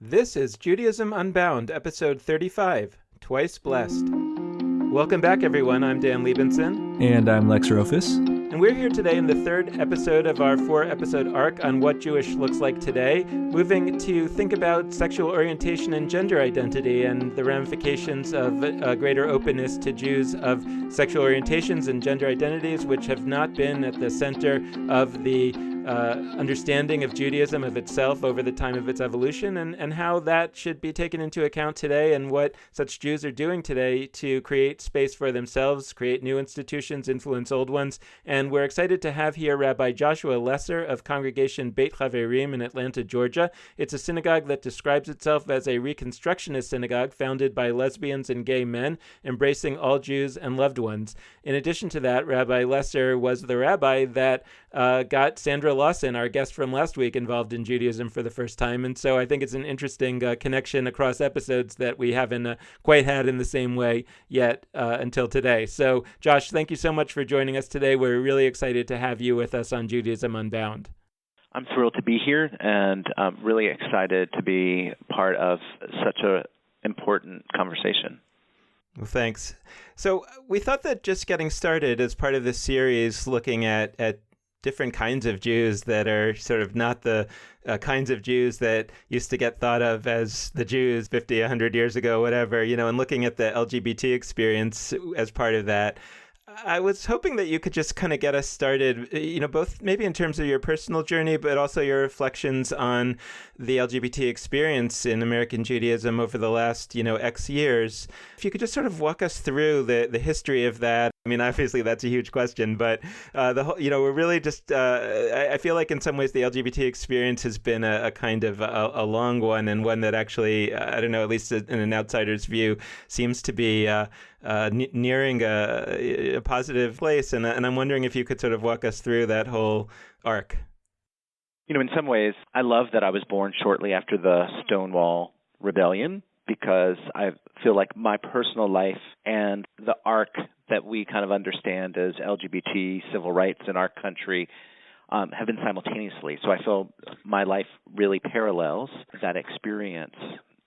This is Judaism Unbound, episode 35, Twice Blessed. Welcome back, everyone. I'm Dan Liebenson. And I'm Lex Rofus. And we're here today in the third episode of our 4-episode arc on what Jewish looks like today, moving to think about sexual orientation and gender identity and the ramifications of a greater openness to Jews of sexual orientations and gender identities, which have not been at the center of the understanding of Judaism of itself over the time of its evolution, and how that should be taken into account today, and what such Jews are doing today to create space for themselves, create new institutions, influence old ones. And we're excited to have here Rabbi Joshua Lesser of congregation Bet Haverim in Atlanta, Georgia. It's a synagogue that describes itself as a Reconstructionist synagogue founded by lesbians and gay men, embracing all Jews and loved ones. In addition to that, Rabbi Lesser was the rabbi that got Sandra Lawson, our guest from last week, involved in Judaism for the first time. And so I think it's an interesting connection across episodes that we haven't quite had in the same way yet until today. So, Josh, thank you so much for joining us today. We're really excited to have you with us on Judaism Unbound. I'm thrilled to be here, and I'm really excited to be part of such an important conversation. Well, thanks. So we thought that just getting started as part of this series, looking at different kinds of Jews that are sort of not the kinds of Jews that used to get thought of as the Jews 50, 100 years ago, whatever, and looking at the LGBT experience as part of that. I was hoping that you could just kind of get us started, both maybe in terms of your personal journey, but also your reflections on the LGBT experience in American Judaism over the last, X years. If you could just sort of walk us through the history of that. I mean, obviously that's a huge question, but the whole, we're really just, I feel like in some ways the LGBT experience has been a kind of a long one, and one that actually, I don't know, at least in an outsider's view, seems to be nearing a positive place. And I'm wondering if you could sort of walk us through that whole arc. In some ways, I love that I was born shortly after the Stonewall Rebellion, because I feel like my personal life and the arc that we kind of understand as LGBT civil rights in our country have been simultaneously. So I feel my life really parallels that experience.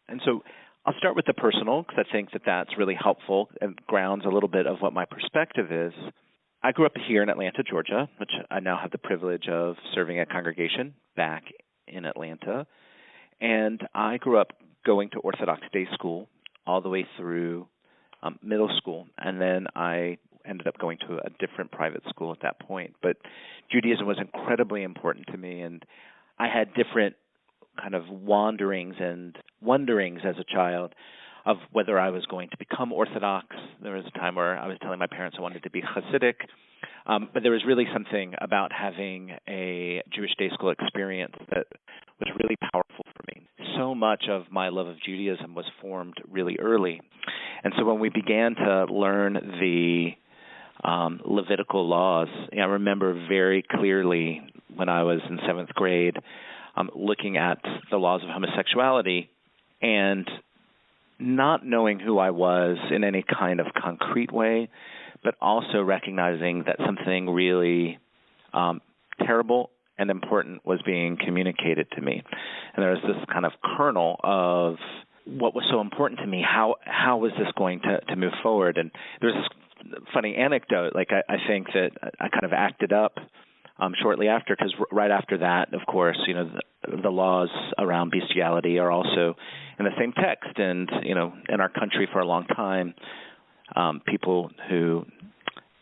And so I'll start with the personal, because I think that that's really helpful and grounds a little bit of what my perspective is. I grew up here in Atlanta, Georgia, which I now have the privilege of serving a congregation back in Atlanta. And I grew up going to Orthodox day school all the way through middle school. And then I ended up going to a different private school at that point. But Judaism was incredibly important to me, and I had different kind of wanderings and wonderings as a child of whether I was going to become Orthodox. There was a time where I was telling my parents I wanted to be Hasidic, but there was really something about having a Jewish day school experience that was really powerful for me. So much of my love of Judaism was formed really early. And so when we began to learn the Levitical laws, I remember very clearly when I was in 7th grade looking at the laws of homosexuality and not knowing who I was in any kind of concrete way, but also recognizing that something really terrible and important was being communicated to me. And there was this kind of kernel of what was so important to me. How was this going to move forward? And there's this funny anecdote. Like I think that I kind of acted up shortly after, because right after that, of course, the laws around bestiality are also in the same text. And, in our country for a long time, people who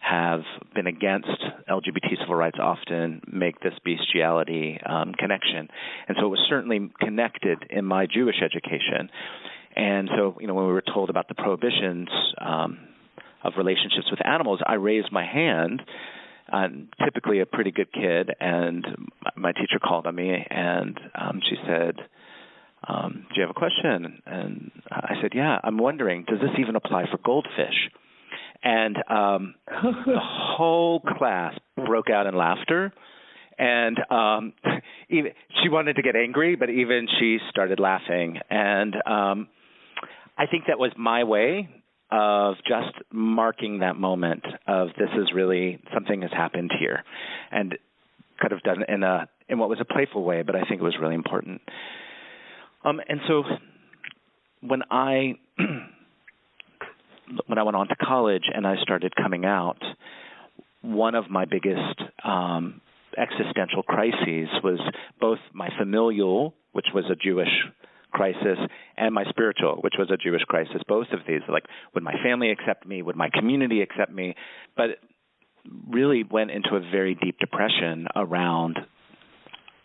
have been against LGBT civil rights often make this bestiality connection. And so it was certainly connected in my Jewish education. And so, when we were told about the prohibitions of relationships with animals, I raised my hand. I'm typically a pretty good kid, and my teacher called on me, and she said, do you have a question? And I said, yeah, I'm wondering, does this even apply for goldfish? And the whole class broke out in laughter, and even she wanted to get angry, but even she started laughing. And I think that was my way of just marking that moment of this is really something has happened here, and could have done it in what was a playful way, but I think it was really important. And so when I went on to college and I started coming out, one of my biggest existential crises was both my familial, which was a Jewish crisis, and my spiritual, which was a Jewish crisis. Both of these, like, would my family accept me? Would my community accept me? But it really went into a very deep depression around,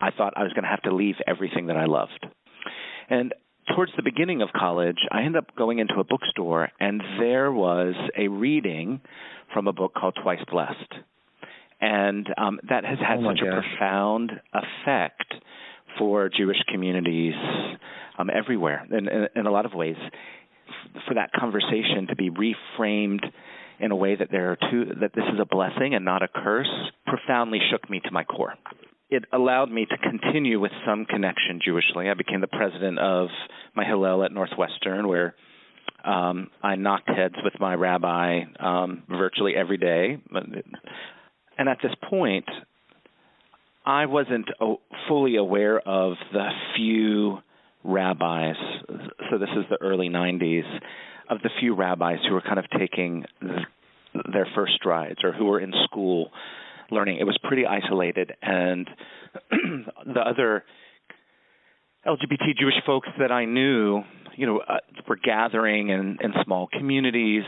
I thought I was going to have to leave everything that I loved. And towards the beginning of college, I ended up going into a bookstore, and there was a reading from a book called Twice Blessed. And that has had such a profound effect for Jewish communities everywhere, in a lot of ways, for that conversation to be reframed in a way that that this is a blessing and not a curse, profoundly shook me to my core. It allowed me to continue with some connection Jewishly. I became the president of my Hillel at Northwestern, where I knocked heads with my rabbi virtually every day. And at this point, I wasn't fully aware of the few rabbis, so this is the early 90s, of the few rabbis who were kind of taking their first strides or who were in school learning. It was pretty isolated, and the other LGBT Jewish folks that I knew, were gathering in small communities,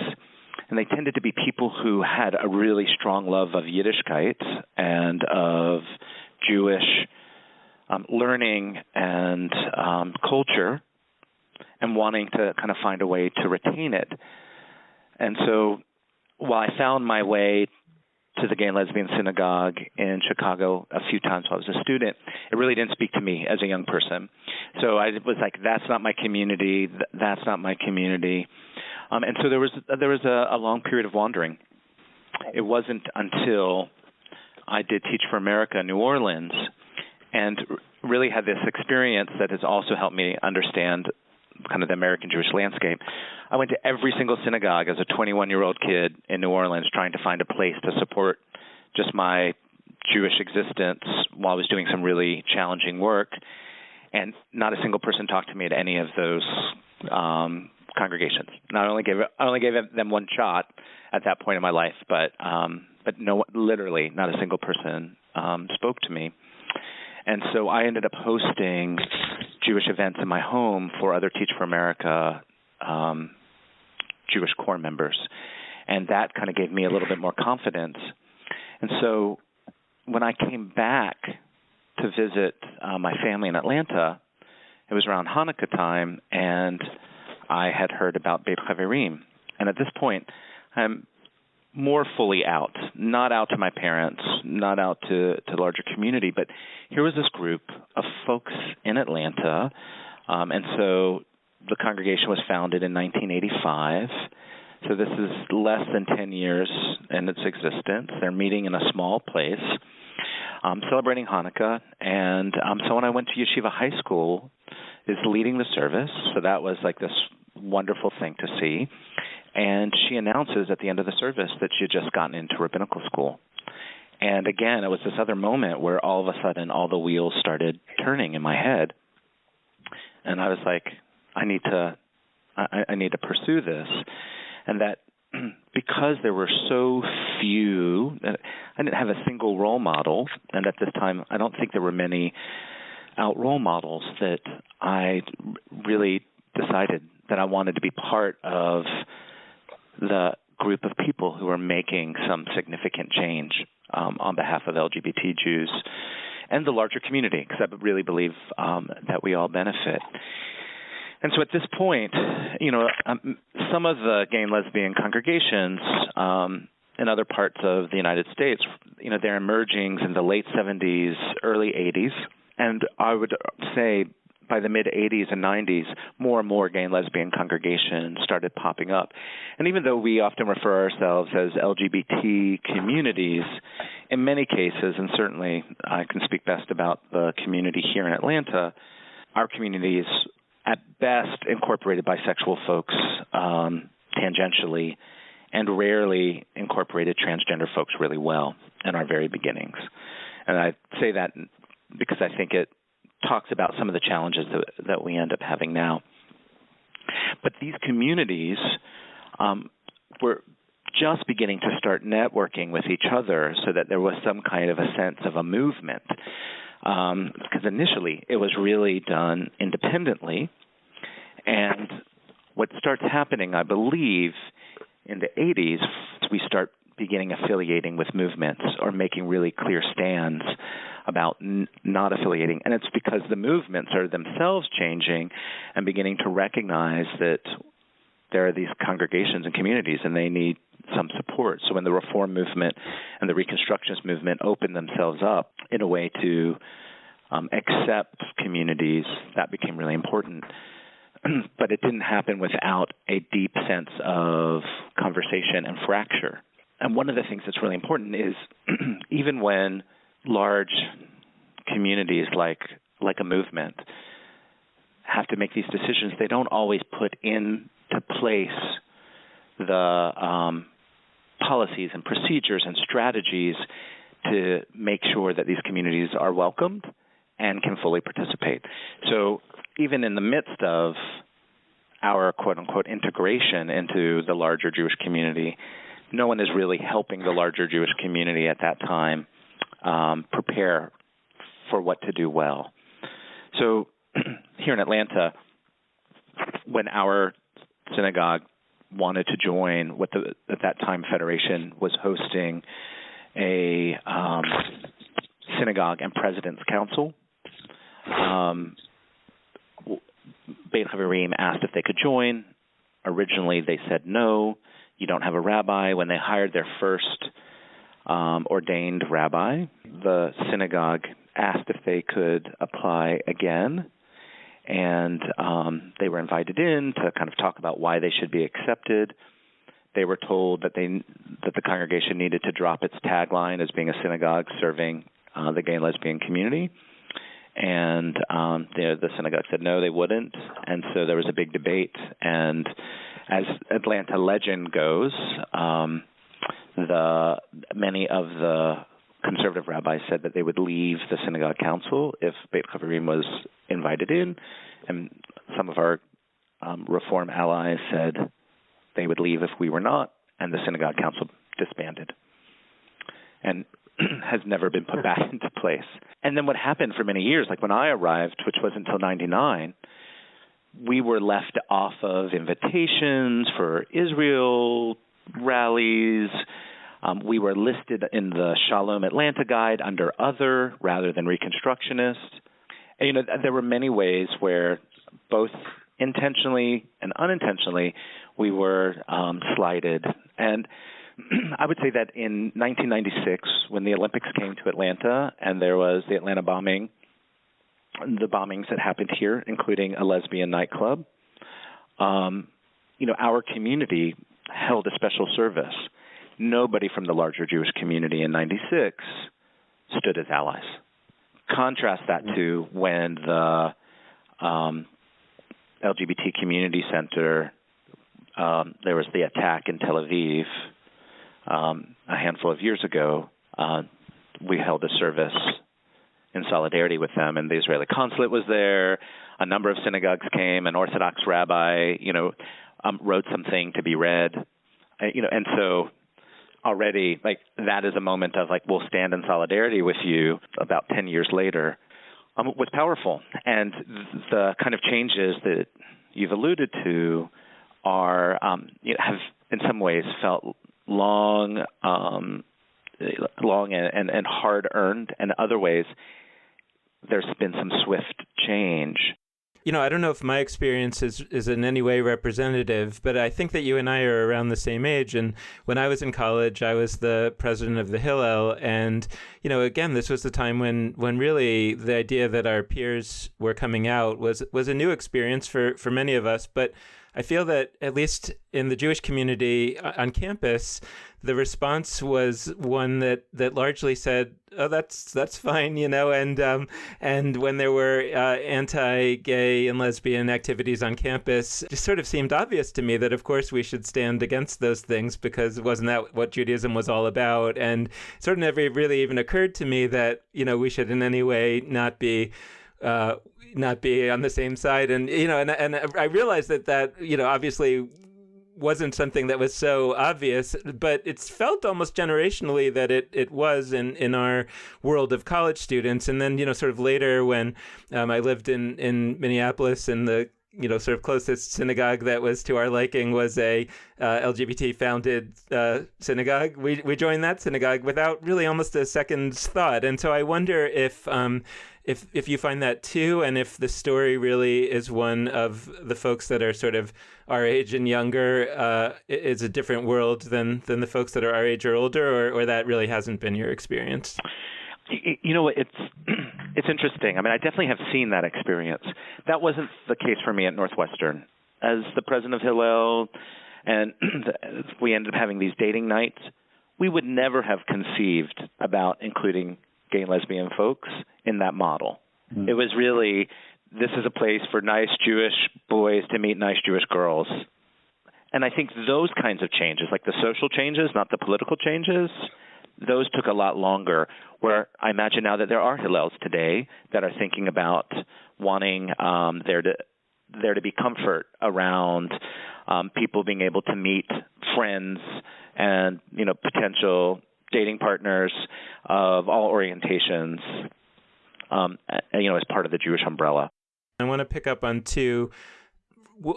and they tended to be people who had a really strong love of Yiddishkeit and of Jewish learning and culture, and wanting to kind of find a way to retain it. And so while I found my way to the Gay and Lesbian synagogue in Chicago a few times while I was a student, it really didn't speak to me as a young person. So I was like, that's not my community, that's not my community. And so there was a long period of wandering. It wasn't until I did Teach for America in New Orleans and really had this experience that has also helped me understand kind of the American Jewish landscape. I went to every single synagogue as a 21-year-old kid in New Orleans trying to find a place to support just my Jewish existence while I was doing some really challenging work. And not a single person talked to me at any of those congregations. I only gave them one shot at that point in my life, but no, literally not a single person spoke to me. And so I ended up hosting Jewish events in my home for other Teach for America Jewish core members, and that kind of gave me a little bit more confidence. And so when I came back to visit my family in Atlanta, it was around Hanukkah time, and I had heard about Bet Haverim. And at this point, I'm more fully out, not out to my parents, not out to the larger community, but here was this group of folks in Atlanta, and so the congregation was founded in 1985, so this is less than 10 years in its existence. They're meeting in a small place, celebrating Hanukkah, and so when I went to Yeshiva High School, is leading the service, so that was like this wonderful thing to see. And she announces at the end of the service that she had just gotten into rabbinical school. And again, it was this other moment where all of a sudden all the wheels started turning in my head. And I was like, I need to pursue this. And that because there were so few, I didn't have a single role model. And at this time, I don't think there were many out role models, that I really decided that I wanted to be part of the group of people who are making some significant change on behalf of LGBT Jews and the larger community, because I really believe that we all benefit. And so at this point, some of the gay and lesbian congregations in other parts of the United States, they're emerging in the late 70s, early 80s. And I would say by the mid-'80s and '90s, more and more gay and lesbian congregations started popping up. And even though we often refer ourselves as LGBT communities, in many cases, and certainly I can speak best about the community here in Atlanta, our community is at best incorporated bisexual folks tangentially, and rarely incorporated transgender folks really well in our very beginnings. And I say that because I think it talks about some of the challenges that we end up having now. But these communities were just beginning to start networking with each other so that there was some kind of a sense of a movement. Because initially it was really done independently. And what starts happening, I believe, in the 80s, we start beginning affiliating with movements or making really clear stands about not affiliating. And it's because the movements are themselves changing and beginning to recognize that there are these congregations and communities and they need some support. So when the Reform movement and the Reconstructionist movement opened themselves up in a way to accept communities, that became really important. But it didn't happen without a deep sense of conversation and fracture. And one of the things that's really important is even when large communities like a movement have to make these decisions, they don't always put into place the policies and procedures and strategies to make sure that these communities are welcomed and can fully participate. So even in the midst of our quote-unquote integration into the larger Jewish community, no one is really helping the larger Jewish community at that time prepare for what to do well. So here in Atlanta, when our synagogue wanted to join what at that time Federation was hosting a synagogue and president's council, Bet Haverim asked if they could join. Originally, they said no. You don't have a rabbi. When they hired their first ordained rabbi, the synagogue asked if they could apply again, and they were invited in to kind of talk about why they should be accepted. They were told that the congregation needed to drop its tagline as being a synagogue serving the gay and lesbian community, and the synagogue said no, they wouldn't, and so there was a big debate. And as Atlanta legend goes, many of the conservative rabbis said that they would leave the synagogue council if Bet Haverim was invited in, and some of our Reform allies said they would leave if we were not, and the synagogue council disbanded and has never been put back into place. And then what happened for many years, like when I arrived, which was until 1999, we were left off of invitations for Israel rallies. We were listed in the Shalom Atlanta Guide under other rather than Reconstructionist. And, there were many ways where both intentionally and unintentionally we were slighted. And I would say that in 1996, when the Olympics came to Atlanta and there was the Atlanta bombing, the bombings that happened here, including a lesbian nightclub, our community held a special service. Nobody from the larger Jewish community in 96 stood as allies. Contrast that to when the LGBT Community Center, there was the attack in Tel Aviv a handful of years ago. We held a service in solidarity with them, and the Israeli consulate was there. A number of synagogues came. An Orthodox rabbi, wrote something to be read, and so already, that is a moment of, we'll stand in solidarity with you about 10 years later, was powerful. And the kind of changes that you've alluded to are, have in some ways felt long and hard-earned, and other ways there's been some swift change. I don't know if my experience is in any way representative, but I think that you and I are around the same age. And when I was in college, I was the president of the Hillel. And, again, this was the time when really the idea that our peers were coming out was a new experience for many of us. But I feel that at least in the Jewish community on campus, the response was one that largely said, "Oh, that's fine," and when there were anti-gay and lesbian activities on campus, it just sort of seemed obvious to me that of course we should stand against those things, because wasn't that what Judaism was all about? And it sort of never really even occurred to me that we should in any way not be not be on the same side. And, and I realized that, obviously wasn't something that was so obvious, but it's felt almost generationally that it was in our world of college students. And then, sort of later when I lived in Minneapolis, and the sort of closest synagogue that was to our liking was a LGBT-founded synagogue. We joined that synagogue without really almost a second's thought. And so I wonder if you find that too, and if the story really is one of the folks that are sort of our age and younger, is a different world than the folks that are our age or older, or that really hasn't been your experience. It's interesting. I mean, I definitely have seen that experience. That wasn't the case for me at Northwestern. As the president of Hillel, and we ended up having these dating nights, we would never have conceived about including gay and lesbian folks in that model. Mm-hmm. It was really, this is a place for nice Jewish boys to meet nice Jewish girls. And I think those kinds of changes, like the social changes, not the political changes, those took a lot longer, where I imagine now that there are Hillels today that are thinking about wanting there to be comfort around people being able to meet friends and, potential dating partners of all orientations, as part of the Jewish umbrella. I want to pick up on two,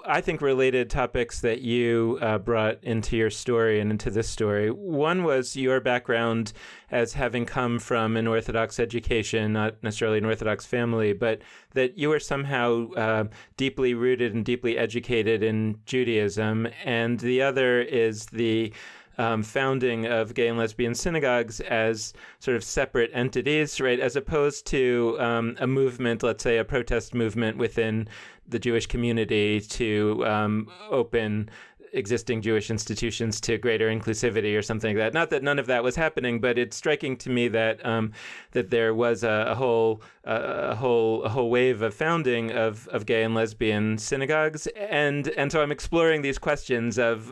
I think, related topics that you brought into your story and into this story. One was your background as having come from an Orthodox education, not necessarily an Orthodox family, but that you were somehow deeply rooted and deeply educated in Judaism. And the other is the founding of gay and lesbian synagogues as sort of separate entities, right, as opposed to a movement, let's say a protest movement within the Jewish community to open existing Jewish institutions to greater inclusivity or something like that. Not that none of that was happening, but it's striking to me that that there was a whole wave of founding of gay and lesbian synagogues, and so I'm exploring these questions of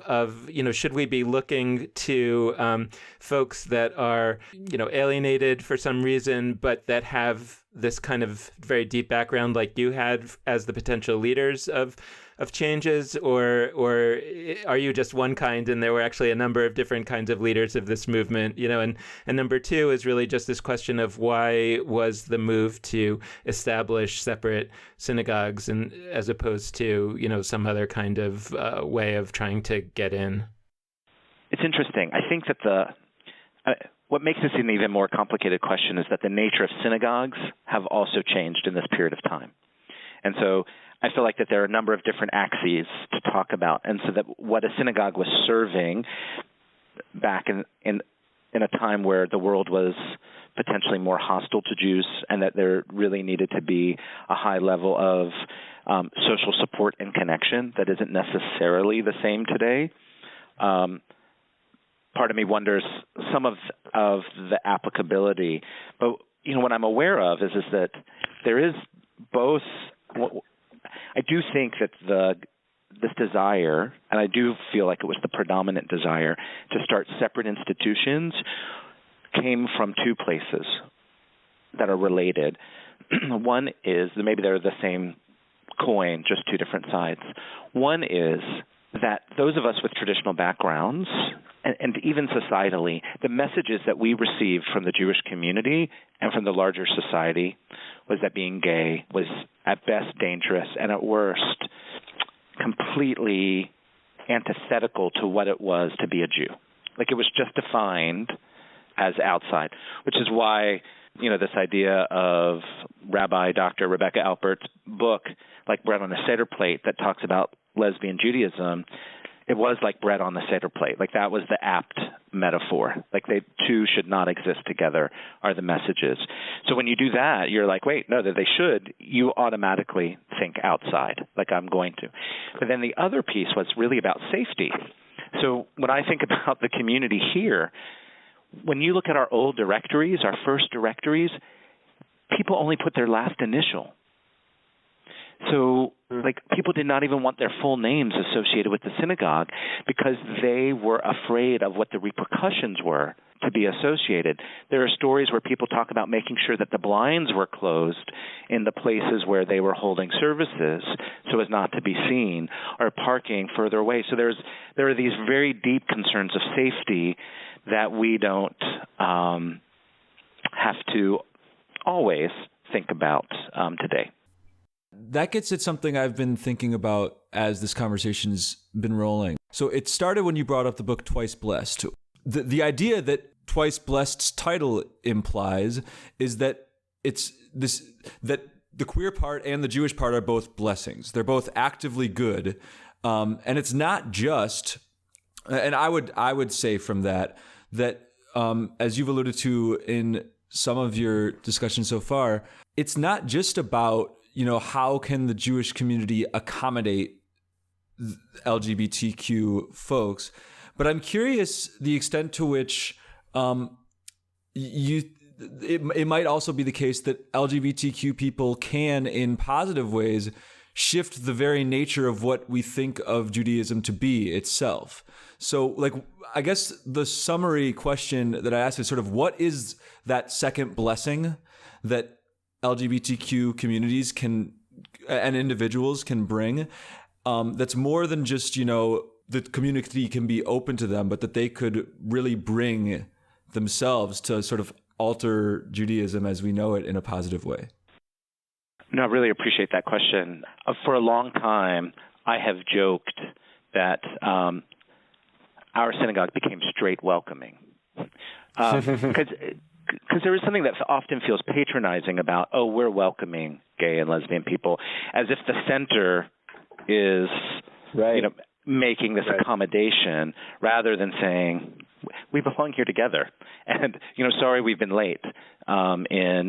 should we be looking to folks that are alienated for some reason, but that have this kind of very deep background like you had as the potential leaders of changes, or are you just one kind and there were actually a number of different kinds of leaders of this movement, and number two is really just this question of why was the move to establish separate synagogues and as opposed to some other kind of way of trying to get in. It's interesting. I think that what makes this an even more complicated question is that the nature of synagogues have also changed in this period of time. And so I feel like that there are a number of different axes to talk about. And so that what a synagogue was serving back in a time where the world was potentially more hostile to Jews, and that there really needed to be a high level of social support and connection that isn't necessarily the same today. Part of me wonders some of the applicability. But what I'm aware of is that there is both. I do think that this desire, and I do feel like it was the predominant desire to start separate institutions, came from two places that are related. One is that maybe they're the same coin, just two different sides. One is that those of us with traditional backgrounds, and even societally, the messages that we received from the Jewish community and from the larger society was that being gay was at best dangerous and at worst completely antithetical to what it was to be a Jew. Like it was just defined as outside, which is why, this idea of Rabbi Dr. Rebecca Alpert's book, like Bread on a Seder Plate, that talks about lesbian Judaism, it was like bread on the Seder plate. Like that was the apt metaphor. Like they two should not exist together are the messages. So when you do that, you're like, wait, no, that they should. You automatically think outside, like I'm going to. But then the other piece was really about safety. So when I think about the community here, when you look at our old directories, our first directories, people only put their last initial. So, people did not even want their full names associated with the synagogue because they were afraid of what the repercussions were to be associated. There are stories where people talk about making sure that the blinds were closed in the places where they were holding services so as not to be seen, or parking further away. So there are these very deep concerns of safety that we don't have to always think about today. That gets at something I've been thinking about as this conversation's been rolling. So it started when you brought up the book Twice Blessed. The idea that Twice Blessed's title implies is that that the queer part and the Jewish part are both blessings. They're both actively good. And it's not just, and I would say from that as you've alluded to in some of your discussion so far, it's not just about, how can the Jewish community accommodate LGBTQ folks, but I'm curious the extent to which it might also be the case that LGBTQ people can, in positive ways, shift the very nature of what we think of Judaism to be itself. So, I guess the summary question that I ask is sort of, what is that second blessing that LGBTQ communities can and individuals can bring that's more than just, the community can be open to them, but that they could really bring themselves to sort of alter Judaism as we know it in a positive way? No, I really appreciate that question. For a long time, I have joked that our synagogue became straight welcoming. Because there is something that often feels patronizing about, we're welcoming gay and lesbian people, as if the center is, making this accommodation, rather than saying, we belong here together. And, sorry we've been late. And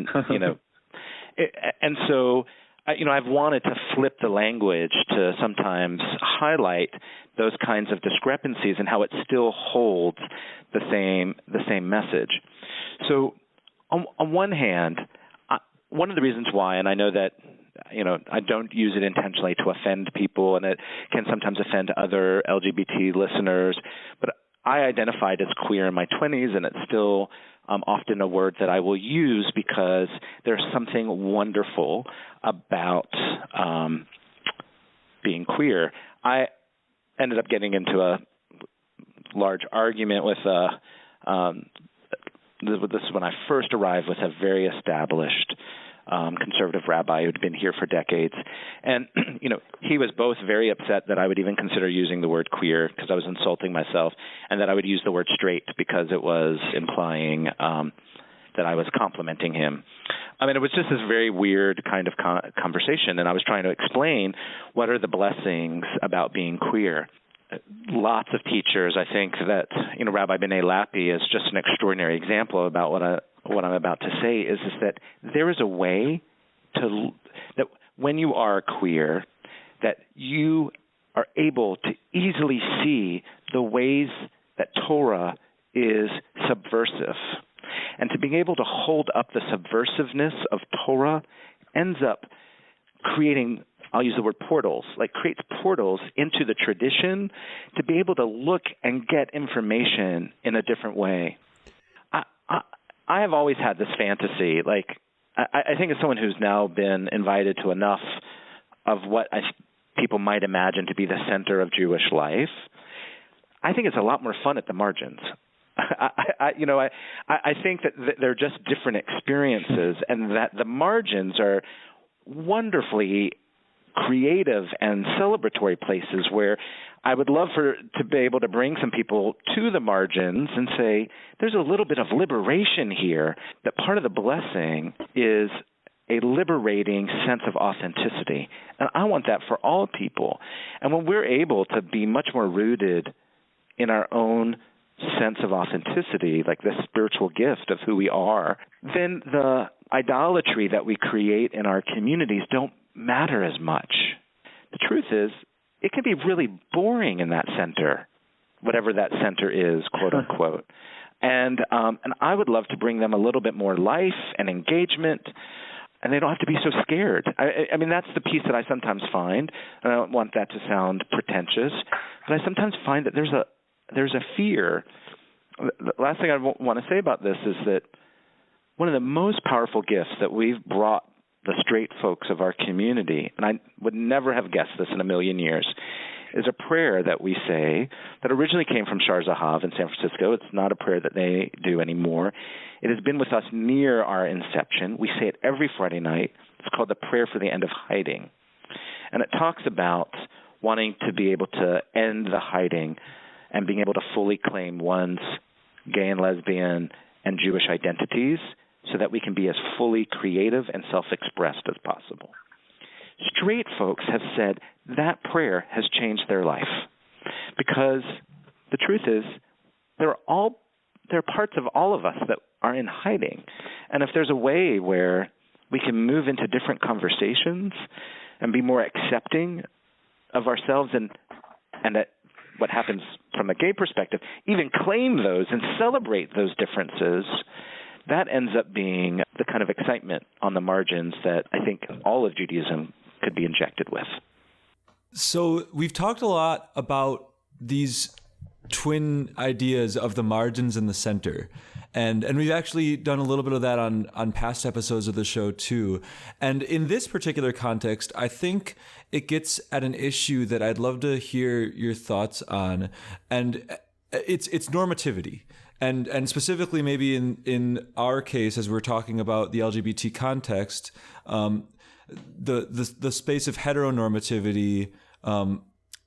so, I've wanted to flip the language to sometimes highlight those kinds of discrepancies and how it still holds the same message. So on one hand, one of the reasons why, and I know that, I don't use it intentionally to offend people, and it can sometimes offend other LGBT listeners, but I identified as queer in my 20s, and it's still often a word that I will use because there's something wonderful about being queer. I ended up getting into a large argument with this is when I first arrived with a very established conservative rabbi who'd been here for decades. And, he was both very upset that I would even consider using the word queer because I was insulting myself, and that I would use the word straight because it was implying that I was complimenting him. I mean, it was just this very weird kind of conversation, and I was trying to explain what are the blessings about being queer. Lots of teachers, I think that, Rabbi B'nai Lappi is just an extraordinary example about what I'm about to say is that there is a way that when you are queer, that you are able to easily see the ways that Torah is subversive. And to being able to hold up the subversiveness of Torah ends up creating, I'll use the word portals, creates portals into the tradition to be able to look and get information in a different way. I have always had this fantasy, I think as someone who's now been invited to enough of what people might imagine to be the center of Jewish life, I think it's a lot more fun at the margins. I think that they're just different experiences, and that the margins are wonderfully creative and celebratory places where I would love to be able to bring some people to the margins and say, there's a little bit of liberation here, that part of the blessing is a liberating sense of authenticity. And I want that for all people. And when we're able to be much more rooted in our own sense of authenticity, like this spiritual gift of who we are, then the idolatry that we create in our communities don't matter as much. The truth is, it can be really boring in that center, whatever that center is, quote unquote. And I would love to bring them a little bit more life and engagement, and they don't have to be so scared. I mean, that's the piece that I sometimes find, and I don't want that to sound pretentious, but I sometimes find that there's a fear the last thing I want to say about this is that one of the most powerful gifts that we've brought the straight folks of our community, and I would never have guessed this in a million years, is a prayer that we say that originally came from Shar Zahav in San Francisco. It's not a prayer that they do anymore. It has been with us near our inception. We say it every Friday night. It's called the Prayer for the End of Hiding. And it talks about wanting to be able to end the hiding and being able to fully claim one's gay and lesbian and Jewish identities so that we can be as fully creative and self-expressed as possible. Straight folks have said that prayer has changed their life because the truth is there are parts of all of us that are in hiding. And if there's a way where we can move into different conversations and be more accepting of ourselves and that what happens from a gay perspective, even claim those and celebrate those differences, that ends up being the kind of excitement on the margins that I think all of Judaism could be injected with. So we've talked a lot about these twin ideas of the margins and the center. And we've actually done a little bit of that on past episodes of the show too. And in this particular context, I think it gets at an issue that I'd love to hear your thoughts on. And it's normativity. And specifically maybe in our case, as we're talking about the LGBT context, the space of heteronormativity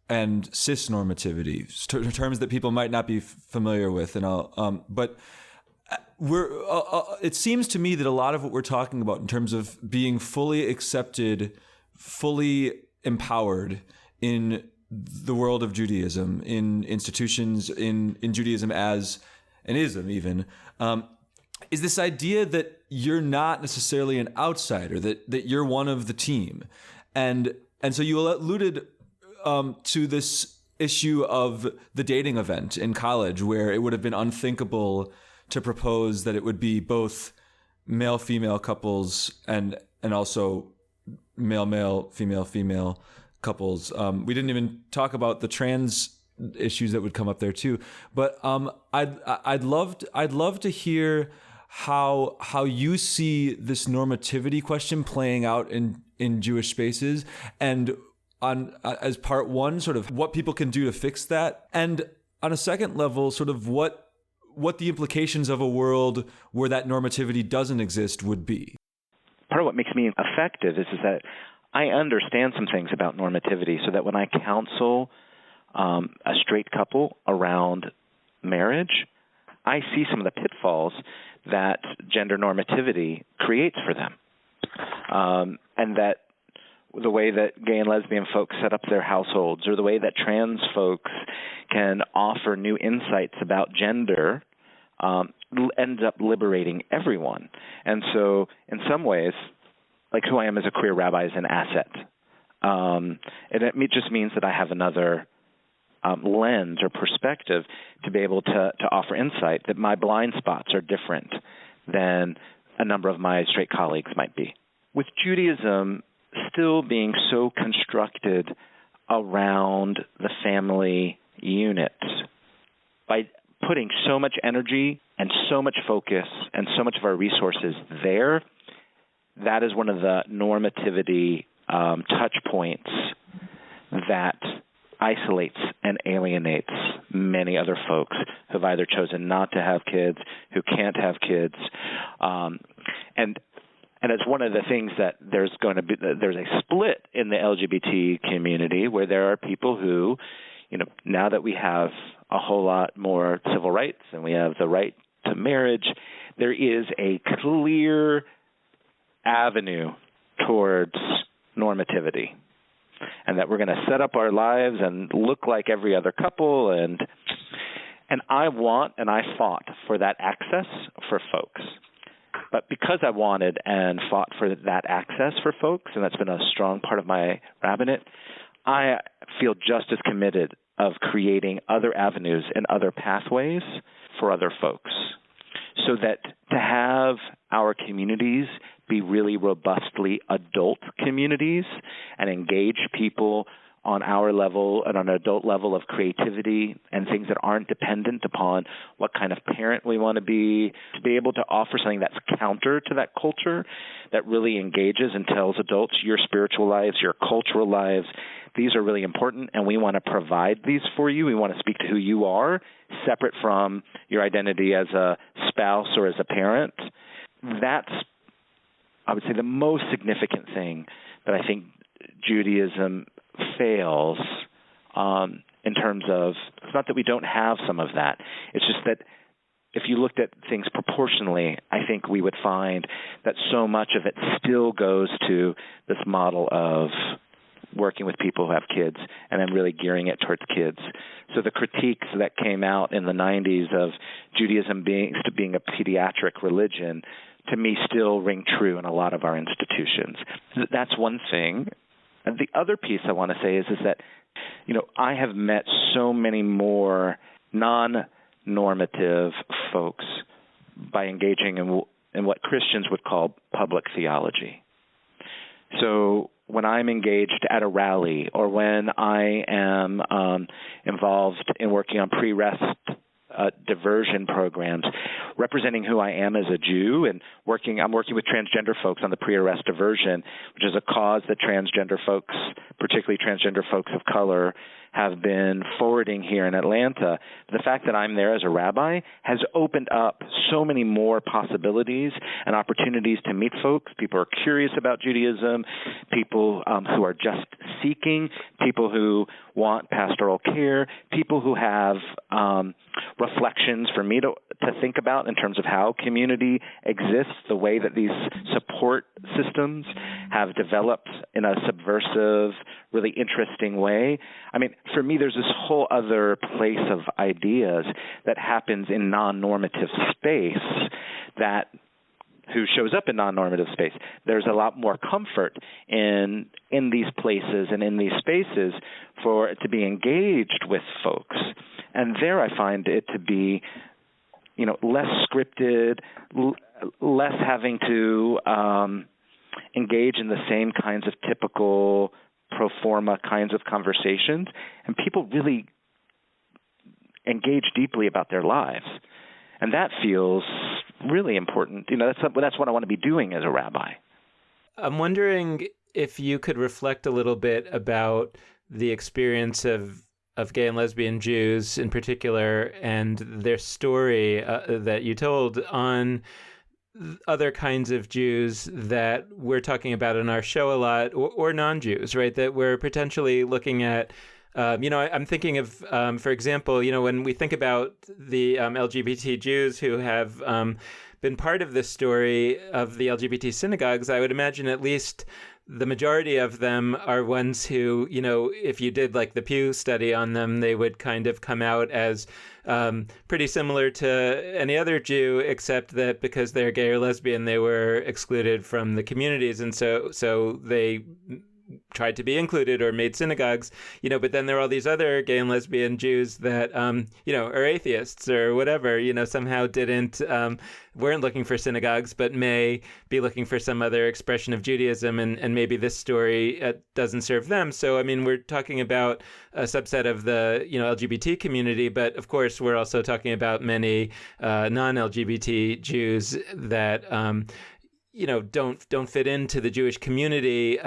and cisnormativity, terms that people might not be familiar with, but it seems to me that a lot of what we're talking about in terms of being fully accepted, fully empowered in the world of Judaism, in institutions, in Judaism as an ism even, is this idea that you're not necessarily an outsider, that you're one of the team. And so you alluded to this issue of the dating event in college, where it would have been unthinkable to propose that it would be both male-female couples and also male-male, female-female couples. We didn't even talk about the trans issues that would come up there too. But I'd love to hear how you see this normativity question playing out in Jewish spaces, and as part one, sort of what people can do to fix that, and on a second level, sort of what the implications of a world where that normativity doesn't exist would be. Part of what makes me effective is that I understand some things about normativity, so that when I counsel a straight couple around marriage, I see some of the pitfalls that gender normativity creates for them. And that the way that gay and lesbian folks set up their households, or the way that trans folks can offer new insights about gender, ends up liberating everyone. And so in some ways, like who I am as a queer rabbi is an asset. And it just means that I have another lens or perspective to be able to offer insight, that my blind spots are different than a number of my straight colleagues might be. With Judaism still being so constructed around the family unit, by putting so much energy and so much focus and so much of our resources there, that is one of the normativity touch points that isolates and alienates many other folks who've either chosen not to have kids, who can't have kids, and it's one of the things that there's a split in the LGBT community, where there are people who, now that we have a whole lot more civil rights and we have the right to marriage, there is a clear avenue towards normativity, and that we're going to set up our lives and look like every other couple. And I want and I fought for that access for folks. But because I wanted and fought for that access for folks, and that's been a strong part of my rabbinate, I feel just as committed of creating other avenues and other pathways for other folks, so that to have our communities be really robustly adult communities and engage people on our level and on an adult level of creativity and things that aren't dependent upon what kind of parent we want to be able to offer something that's counter to that culture, that really engages and tells adults your spiritual lives, your cultural lives, these are really important, and we want to provide these for you. We want to speak to who you are, separate from your identity as a spouse or as a parent. That's, I would say, the most significant thing that I think Judaism fails in terms of, it's not that we don't have some of that. It's just that if you looked at things proportionally, I think we would find that so much of it still goes to this model of working with people who have kids and then really gearing it towards kids. So the critiques that came out in the 90s of Judaism being a pediatric religion, to me, still ring true in a lot of our institutions. That's one thing. And the other piece I want to say is that, I have met so many more non-normative folks by engaging in what Christians would call public theology. So when I'm engaged at a rally or when I am involved in working on pre-rest diversion programs, representing who I am as a Jew, and I'm working with transgender folks on the pre-arrest diversion, which is a cause that transgender folks, particularly transgender folks of color, have been forwarding here in Atlanta. The fact that I'm there as a rabbi has opened up so many more possibilities and opportunities to meet folks. People are curious about Judaism, people who are just seeking, people who want pastoral care, people who have reflections for me to think about in terms of how community exists, the way that these support systems have developed in a subversive, really interesting way. I mean, for me, there's this whole other place of ideas that happens in non-normative space who shows up in non-normative space. There's a lot more comfort in these places and in these spaces for it to be engaged with folks. And there I find it to be, less scripted, less having to engage in the same kinds of typical pro forma kinds of conversations, and people really engage deeply about their lives. And that feels really important. That's what I want to be doing as a rabbi. I'm wondering if you could reflect a little bit about the experience of gay and lesbian Jews in particular and their story that you told on other kinds of Jews that we're talking about in our show a lot, or non-Jews, right, that we're potentially looking at. I'm thinking of, for example, when we think about the LGBT Jews who have been part of this story of the LGBT synagogues, I would imagine at least the majority of them are ones who, if you did like the Pew study on them, they would kind of come out as pretty similar to any other Jew, except that because they're gay or lesbian, they were excluded from the communities. And so they tried to be included or made synagogues, but then there are all these other gay and lesbian Jews that, are atheists or whatever, somehow weren't looking for synagogues, but may be looking for some other expression of Judaism, and maybe this story doesn't serve them. So, I mean, we're talking about a subset of the, LGBT community, but of course, we're also talking about many non-LGBT Jews that, don't fit into the Jewish community,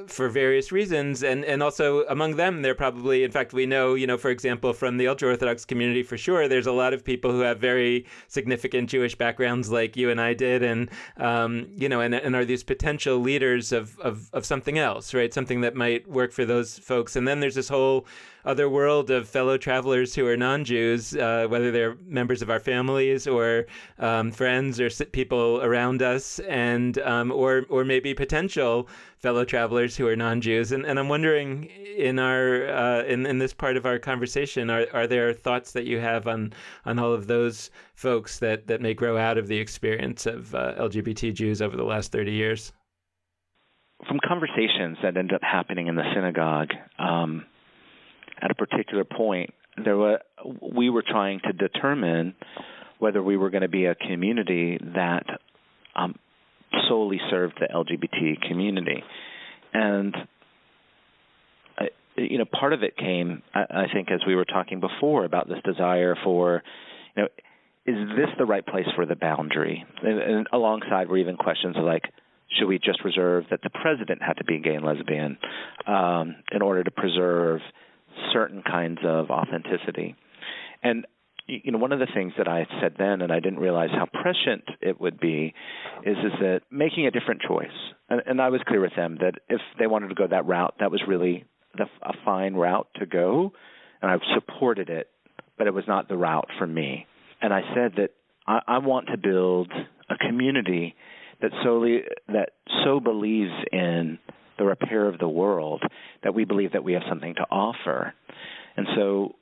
for various reasons. And also among them, they're probably, in fact, we know, for example, from the ultra-Orthodox community for sure, there's a lot of people who have very significant Jewish backgrounds like you and I did, and, and are these potential leaders of something else, right? Something that might work for those folks. And then there's this whole other world of fellow travelers who are non-Jews, whether they're members of our families or friends or people around us, and or maybe potential fellow travelers who are non-Jews. And I'm wondering, in our in this part of our conversation, are there thoughts that you have on all of those folks that may grow out of the experience of LGBT Jews over the last 30 years? From conversations that ended up happening in the synagogue, at a particular point, we were trying to determine whether we were going to be a community that solely served the LGBT community. And part of it came, I think, as we were talking before about this desire for, is this the right place for the boundary? And alongside were even questions like, should we just reserve that the president had to be gay and lesbian in order to preserve certain kinds of authenticity? And one of the things that I said then, and I didn't realize how prescient it would be, is that making a different choice. And I was clear with them that if they wanted to go that route, that was really a fine route to go, and I supported it, but it was not the route for me. And I said that I want to build a community that so believes in the repair of the world that we believe that we have something to offer. And so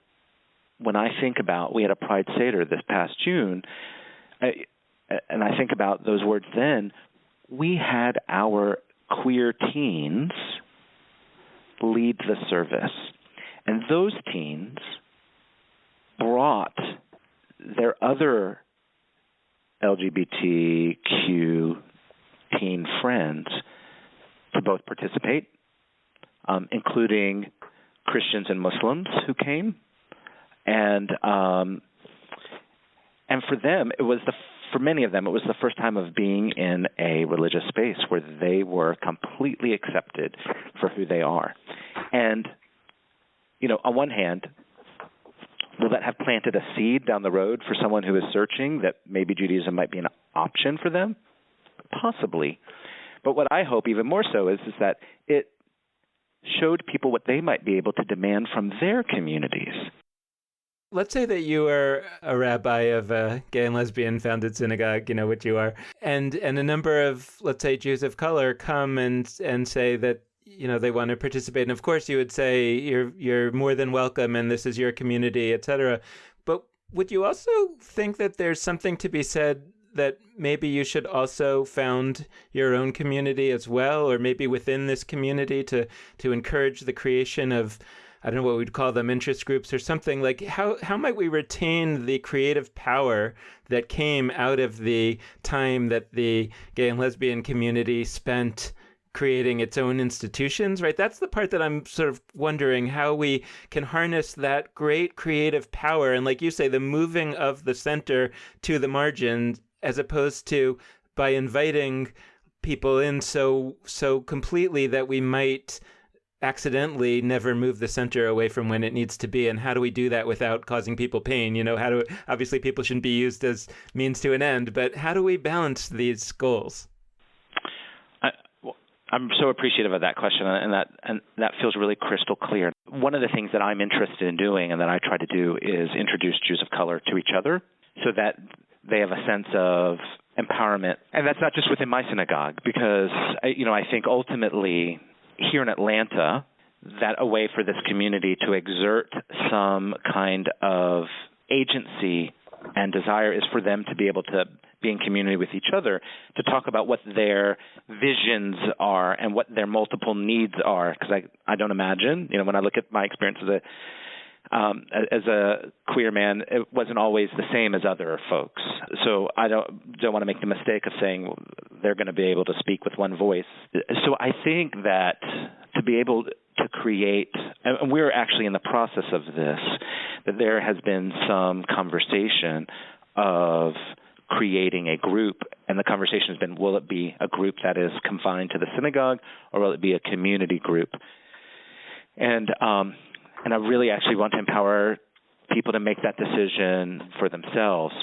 when I think about, we had a Pride Seder this past June, and I think about those words then, we had our queer teens lead the service. And those teens brought their other LGBTQ teen friends to both participate, including Christians and Muslims who came. And for them, for many of them, it was the first time of being in a religious space where they were completely accepted for who they are. And, on one hand, will that have planted a seed down the road for someone who is searching that maybe Judaism might be an option for them? Possibly. But what I hope even more so is that it showed people what they might be able to demand from their communities. Let's say that you are a rabbi of a gay and lesbian-founded synagogue, which you are, and a number of, let's say, Jews of color come and say that, they want to participate. And of course, you would say you're more than welcome, and this is your community, etc. But would you also think that there's something to be said that maybe you should also found your own community as well, or maybe within this community to encourage the creation of, I don't know what we'd call them, interest groups or something? Like how might we retain the creative power that came out of the time that the gay and lesbian community spent creating its own institutions, right? That's the part that I'm sort of wondering how we can harness that great creative power. And like you say, the moving of the center to the margins, as opposed to by inviting people in so completely that we might accidentally never move the center away from when it needs to be. And how do we do that without causing people pain? Obviously people shouldn't be used as means to an end, but how do we balance these goals? I'm so appreciative of that question, and that feels really crystal clear. One of the things that I'm interested in doing and that I try to do is introduce Jews of color to each other so that they have a sense of empowerment. And that's not just within my synagogue, because I think ultimately here in Atlanta, that a way for this community to exert some kind of agency and desire is for them to be able to be in community with each other, to talk about what their visions are and what their multiple needs are. Because I don't imagine, when I look at my experience as a queer man, it wasn't always the same as other folks. So I don't want to make the mistake of saying they're going to be able to speak with one voice. So I think that to be able to create, and we're actually in the process of this, that there has been some conversation of creating a group, and the conversation has been, will it be a group that is confined to the synagogue, or will it be a community group? And I really actually want to empower people to make that decision for themselves.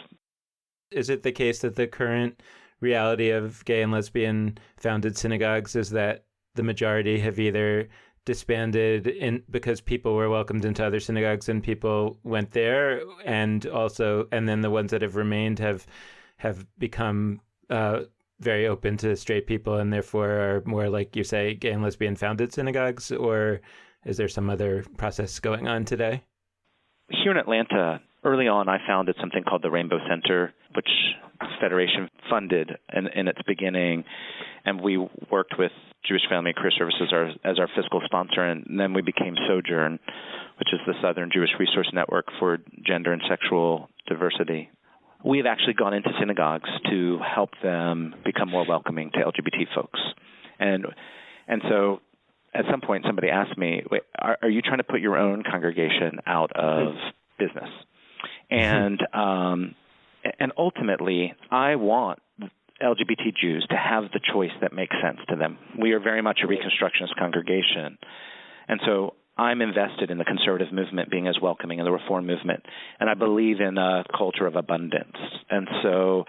Is it the case that the current reality of gay and lesbian-founded synagogues is that the majority have either disbanded because people were welcomed into other synagogues and people went there, and then the ones that have remained have become very open to straight people and therefore are more, like you say, gay and lesbian-founded synagogues? Or is there some other process going on today? Here in Atlanta, early on, I founded something called the Rainbow Center, which the Federation funded in its beginning, and we worked with Jewish Family and Career Services as our fiscal sponsor, and then we became Sojourn, which is the Southern Jewish Resource Network for Gender and Sexual Diversity. We've actually gone into synagogues to help them become more welcoming to LGBT folks. And so at some point somebody asked me, wait, are you trying to put your own congregation out of business? And ultimately, I want LGBT Jews to have the choice that makes sense to them. We are very much a Reconstructionist congregation. And so I'm invested in the conservative movement being as welcoming and the reform movement. And I believe in a culture of abundance. And so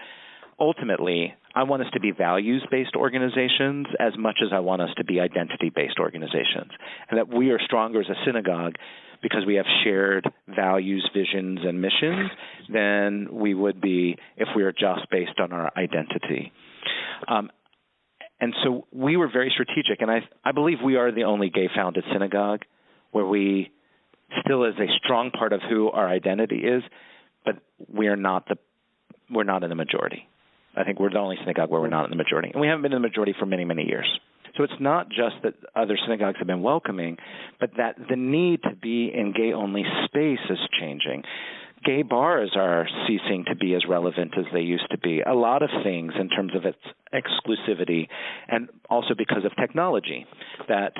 ultimately, I want us to be values-based organizations as much as I want us to be identity-based organizations. And that we are stronger as a synagogue because we have shared values, visions, and missions than we would be if we were just based on our identity. And so we were very strategic, and I believe we are the only gay-founded synagogue where we still is a strong part of who our identity is, but we're not in the majority. I think we're the only synagogue where we're not in the majority. And we haven't been in the majority for many, many years. So it's not just that other synagogues have been welcoming, but that the need to be in gay-only space is changing. Gay bars are ceasing to be as relevant as they used to be. A lot of things in terms of its exclusivity, and also because of technology, that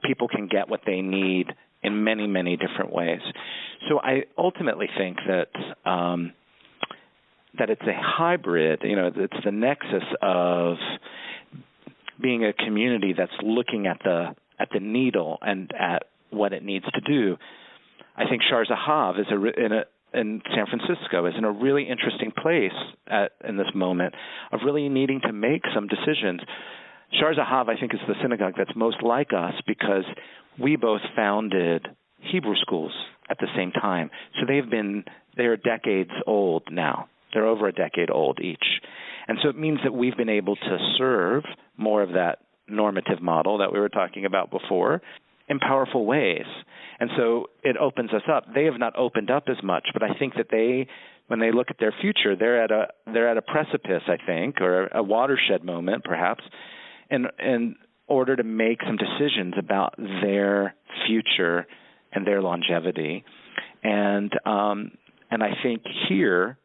people can get what they need in many, many different ways. So I ultimately think that that it's a hybrid. It's the nexus of being a community that's looking at the needle and at what it needs to do. I think Shar Zahav is in San Francisco is in a really interesting place in this moment of really needing to make some decisions. Shar Zahav, I think, is the synagogue that's most like us because we both founded Hebrew schools at the same time. So they're decades old now. They're over a decade old each. And so it means that we've been able to serve more of that normative model that we were talking about before in powerful ways. And so it opens us up. They have not opened up as much, but I think that when they look at their future, they're at a precipice, I think, or a watershed moment, perhaps, in order to make some decisions about their future and their longevity. And I think here,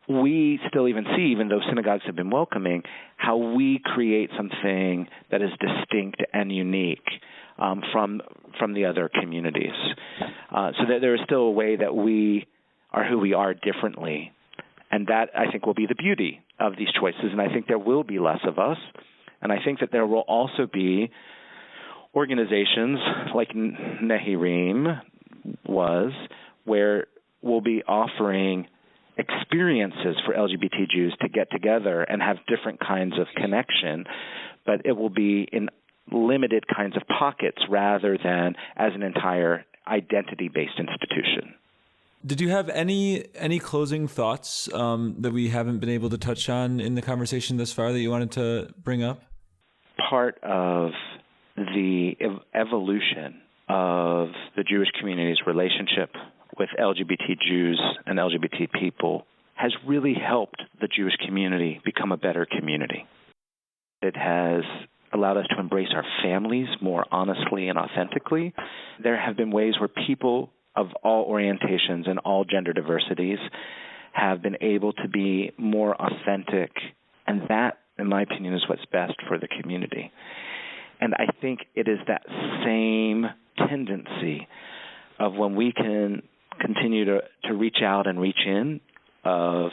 we still even see, even though synagogues have been welcoming, how we create something that is distinct and unique from the other communities. So that there is still a way that we are who we are differently. And that, I think, will be the beauty of these choices. And I think there will be less of us. And I think that there will also be organizations like Nehirim was, where we'll be offering experiences for LGBT Jews to get together and have different kinds of connection, but it will be in limited kinds of pockets rather than as an entire identity-based institution. Did you have any closing thoughts that we haven't been able to touch on in the conversation thus far that you wanted to bring up? Part of the evolution of the Jewish community's relationship with LGBT Jews and LGBT people has really helped the Jewish community become a better community. It has allowed us to embrace our families more honestly and authentically. There have been ways where people of all orientations and all gender diversities have been able to be more authentic, and that, in my opinion, is what's best for the community. And I think it is that same tendency of when we can continue to reach out and reach in of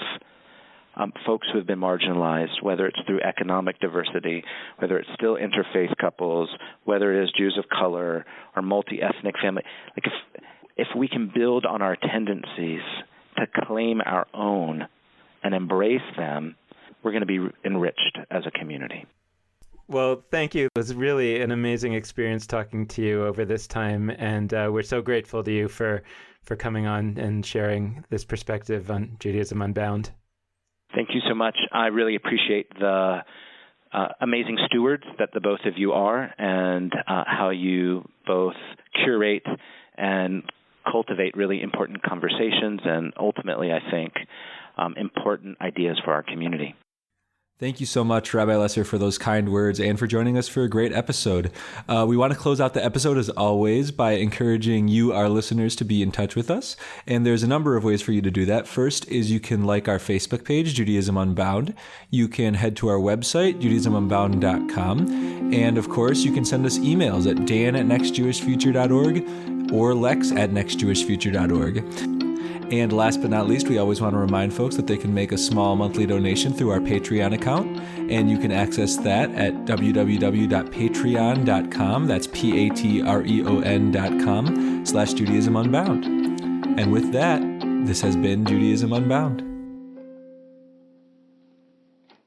folks who have been marginalized, whether it's through economic diversity, whether it's still interfaith couples, whether it is Jews of color or multi-ethnic family. Like if we can build on our tendencies to claim our own and embrace them, we're going to be enriched as a community. Well, thank you. It was really an amazing experience talking to you over this time, and we're so grateful to you for coming on and sharing this perspective on Judaism Unbound. Thank you so much. I really appreciate the amazing stewards that the both of you are, and how you both curate and cultivate really important conversations and ultimately, I think, important ideas for our community. Thank you so much, Rabbi Lesser, for those kind words and for joining us for a great episode. We want to close out the episode, as always, by encouraging you, our listeners, to be in touch with us. And there's a number of ways for you to do that. First is you can like our Facebook page, Judaism Unbound. You can head to our website, JudaismUnbound.com. And of course, you can send us emails at dan@nextjewishfuture.org or lex@nextjewishfuture.org. And last but not least, we always want to remind folks that they can make a small monthly donation through our Patreon account. And you can access that at www.patreon.com. That's patreon.com/Judaism Unbound. And with that, this has been Judaism Unbound.